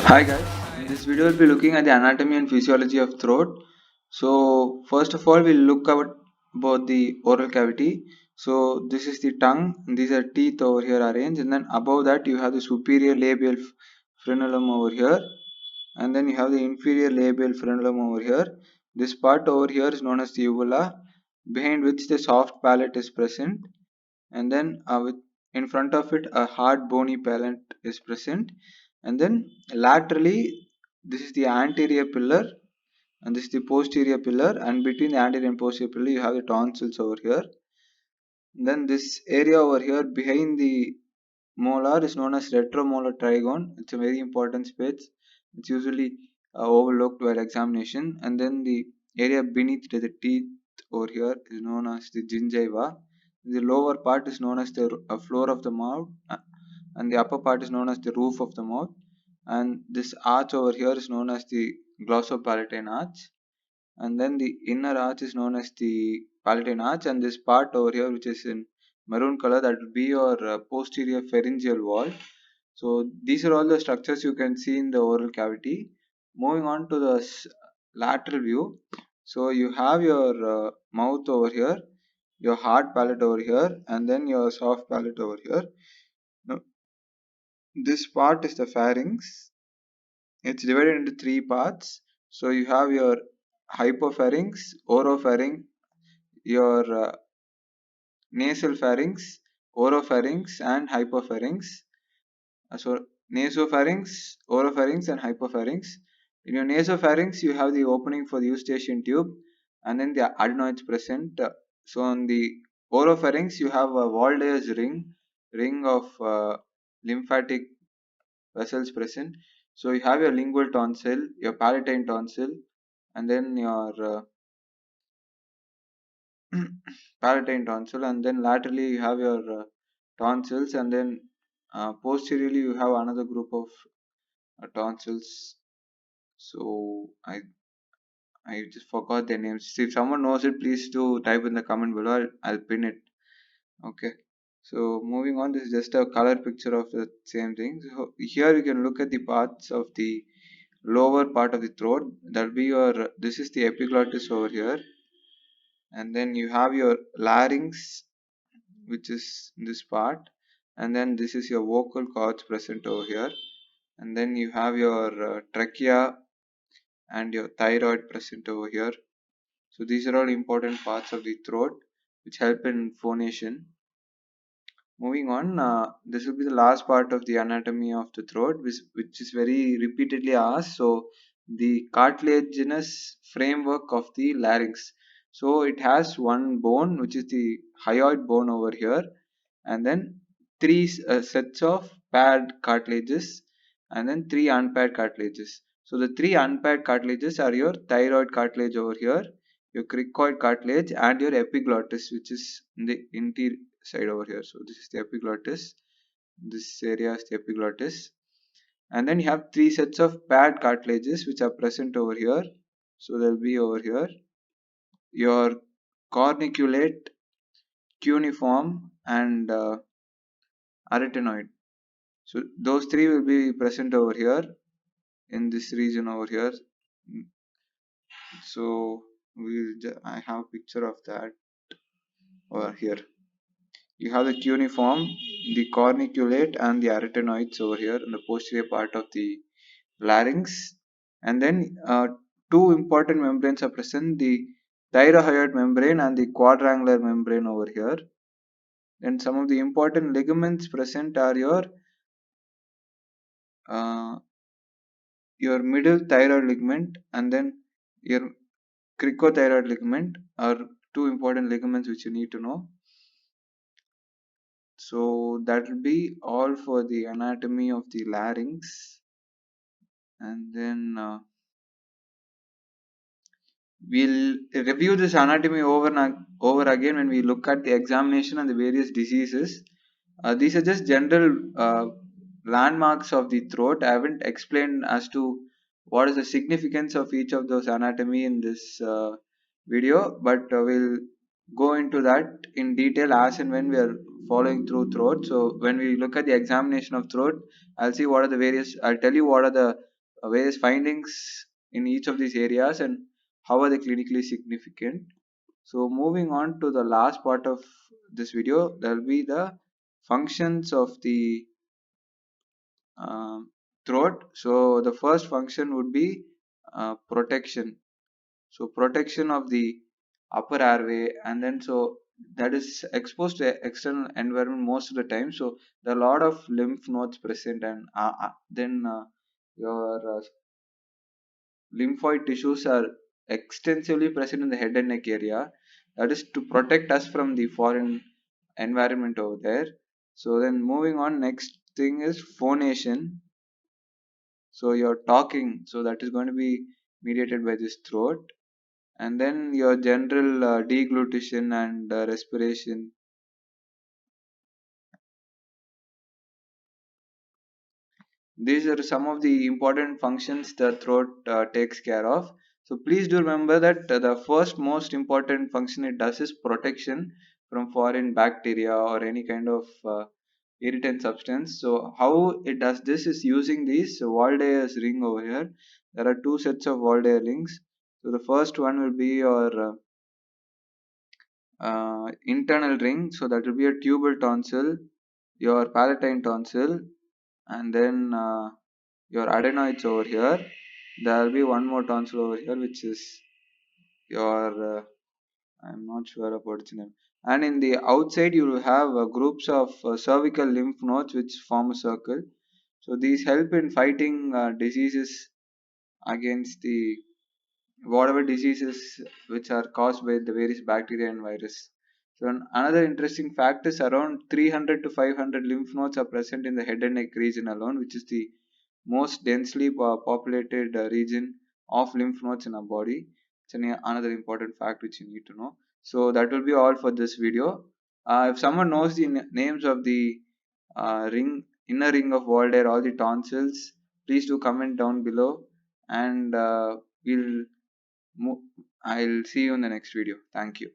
Hi guys, in this video we'll be looking at the anatomy and physiology of throat. So first of all we'll look about the oral cavity. So this is the tongue, and these are teeth over here arranged, and then above that you have the superior labial frenulum over here, and then you have the inferior labial frenulum over here. This part over here is known as the uvula, behind which the soft palate is present, and then in front of it a hard bony palate is present, and then laterally this is the anterior pillar and this is the posterior pillar, and between the anterior and posterior pillar you have the tonsils over here. Then this area over here behind the molar is known as retromolar trigone. It's a very important space. It's usually overlooked while examination. And then the area beneath the teeth over here is known as the gingiva. The lower part is known as the floor of the mouth, and the upper part is known as the roof of the mouth. And this arch over here is known as the glossopalatine arch, and then the inner arch is known as the palatine arch, and this part over here which is in maroon color, that will be your posterior pharyngeal wall. So these are all the structures you can see in the oral cavity. Moving on to the lateral view, so you have your mouth over here, your hard palate over here, and then your soft palate over here. Now, this part is the pharynx. It's divided into three parts. So you have your hypopharynx, oropharynx, your nasal pharynx, oropharynx, and hypopharynx. So nasopharynx, oropharynx, and hypopharynx. In your nasopharynx, you have the opening for the eustachian tube, and then the adenoids present. So on the oropharynx, you have a Walde's ring of lymphatic vessels present. So you have your lingual tonsil, your palatine tonsil, and then your palatine tonsil, and then laterally you have your tonsils, and then posteriorly you have another group of tonsils. So I just forgot their names. So if someone knows it, please do type in the comment below. I'll pin it. Okay. So moving on, this is just a color picture of the same thing. So here you can look at the parts of the lower part of the throat. That'll be your. This is the epiglottis over here, and then you have your larynx, which is this part, and then this is your vocal cords present over here, and then you have your trachea and your thyroid present over here. So these are all important parts of the throat which help in phonation. Moving on, this will be the last part of the anatomy of the throat, which is very repeatedly asked. So the cartilaginous framework of the larynx. So it has one bone, which is the hyoid bone over here, and then three sets of paired cartilages, and then three unpaired cartilages. So the three unpaired cartilages are your thyroid cartilage over here, your cricoid cartilage, and your epiglottis, which is in the interior side over here. So this is the epiglottis, this area is the epiglottis, and then you have three sets of paired cartilages which are present over here. So they'll be over here, your corniculate, cuneiform, and arytenoid. So those three will be present over here in this region over here. So I have a picture of that over here. You have the cuneiform, the corniculate, and the arytenoids over here in the posterior part of the larynx. And then two important membranes are present, the thyrohyoid membrane and the quadrangular membrane over here. Then some of the important ligaments present are uh, your middle thyroid ligament, and then your cricothyroid ligament are two important ligaments which you need to know. So that will be all for the anatomy of the larynx, and then we'll review this anatomy over again when we look at the examination and the various diseases. These are just general landmarks of the throat. I haven't explained as to what is the significance of each of those anatomy in this video, but we'll go into that in detail as and when we are following through throat. So when we look at the examination of throat, I'll tell you what are the various findings in each of these areas and how are they clinically significant. So moving on to the last part of this video, there will be the functions of the throat. So the first function would be protection. So protection of the upper airway, and then so that is exposed to external environment most of the time. So there are a lot of lymph nodes present, and then your lymphoid tissues are extensively present in the head and neck area. That is to protect us from the foreign environment over there. So then moving on, next thing is phonation. So you're talking, so that is going to be mediated by this throat, and then your general deglutition and respiration. These are some of the important functions the throat takes care of. So please do remember that the first most important function it does is protection from foreign bacteria or any kind of irritant substance. So how it does this is using these Waldeyer's ring over here. There are two sets of Waldeyer rings. So the first one will be your internal ring. So that will be a tubal tonsil, your palatine tonsil, and then your adenoids over here. There will be one more tonsil over here, which is your I'm not sure about its name. And in the outside, you will have groups of cervical lymph nodes which form a circle. So these help in fighting diseases against the whatever diseases which are caused by the various bacteria and virus. So another interesting fact is around 300 to 500 lymph nodes are present in the head and neck region alone, which is the most densely populated region of lymph nodes in our body. It's another important fact which you need to know. So that will be all for this video. If someone knows the names of the inner ring of Walder, all the tonsils, please do comment down below, and we'll I'll see you in the next video. Thank you.